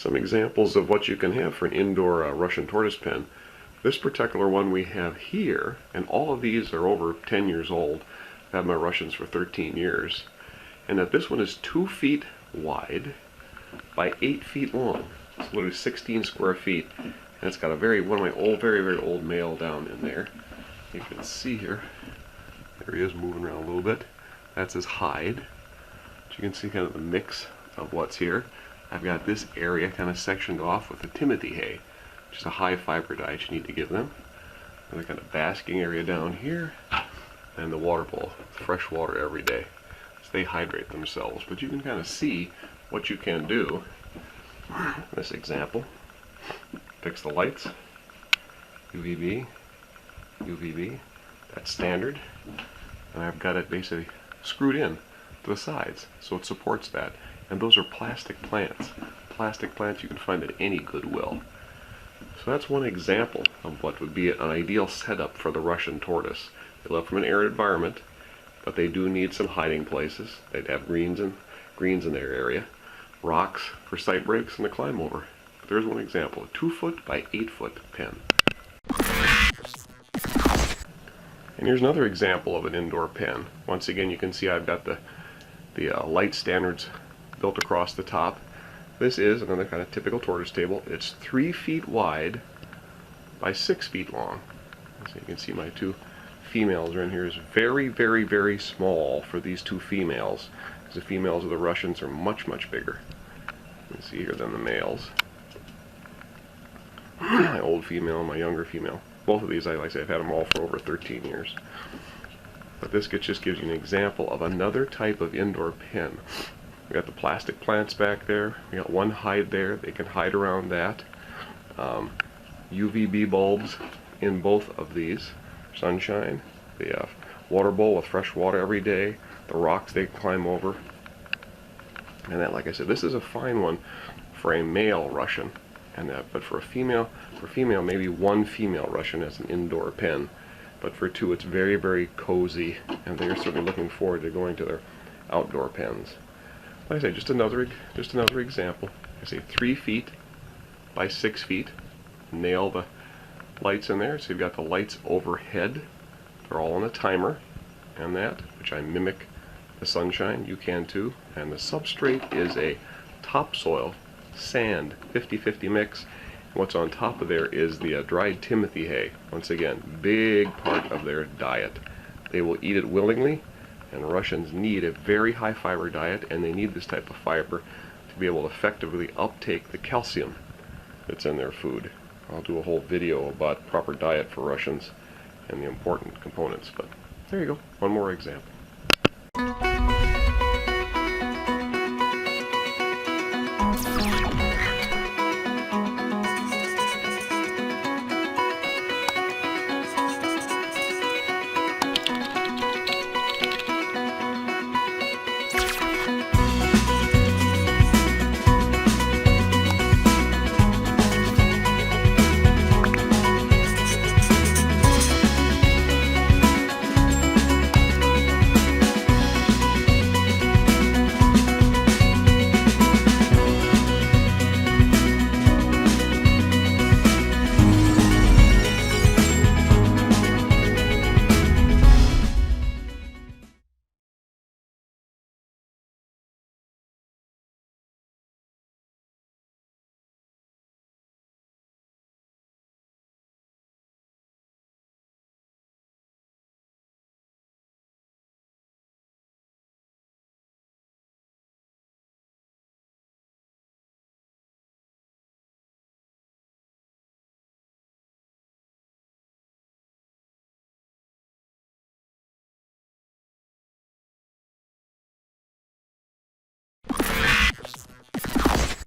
Some examples of what you can have for an indoor Russian tortoise pen. This particular one we have here, and all of these are over 10 years old. I've had my Russians for 13 years. And that this one is 2 feet wide by 8 feet long. It's literally 16 square feet. And it's got one of my old, very old male down in there. You can see here. There he is moving around a little bit. That's his hide. But you can see kind of the mix of what's here. I've got this area kind of sectioned off with the Timothy hay, which is a high fiber diet you need to give them. And the kind of basking area down here, and the water bowl, fresh water every day. So they hydrate themselves. But you can kind of see what you can do. This example. Fix the lights. UVB. UVB. That's standard. And I've got it basically screwed in to the sides, so it supports that. And those are plastic plants. Plastic plants you can find at any Goodwill. So that's one example of what would be an ideal setup for the Russian tortoise. They live from an arid environment, but they do need some hiding places. They'd have greens in their area, rocks for sight breaks, and to climb over. But there's one example, a 2 foot by 8 foot pen. And here's another example of an indoor pen. Once again, you can see I've got the light standards built across the top. This is another kind of typical tortoise table. It's 3 feet wide by 6 feet long. So you can see my 2 females are in here. Is very small for these 2 females, because the females of the Russians are much bigger. You can see here than the males. My old female and my younger female. Both of these, like I say, I've had them all for over 13 years. But this just gives you an example of another type of indoor pen. We got the plastic plants back there. We got one hide there. They can hide around that. UVB bulbs in both of these. Sunshine. The water bowl with fresh water every day. The rocks they climb over. And that, like I said, this is a fine one for a male Russian. But for a female, maybe one female Russian as an indoor pen. But for 2, it's very cozy, and they are certainly looking forward to going to their outdoor pens. Like I say, just another example. I say 3 feet by 6 feet. Nail the lights in there. So you've got the lights overhead. They're all on a timer, and that, which I mimic the sunshine. You can too. And the substrate is a topsoil sand 50-50 mix. And what's on top of there is the dried Timothy hay. Once again, big part of their diet. They will eat it willingly, and Russians need a very high fiber diet, and they need this type of fiber to be able to effectively uptake the calcium that's in their food. I'll do a whole video about proper diet for Russians and the important components, but there you go, one more example.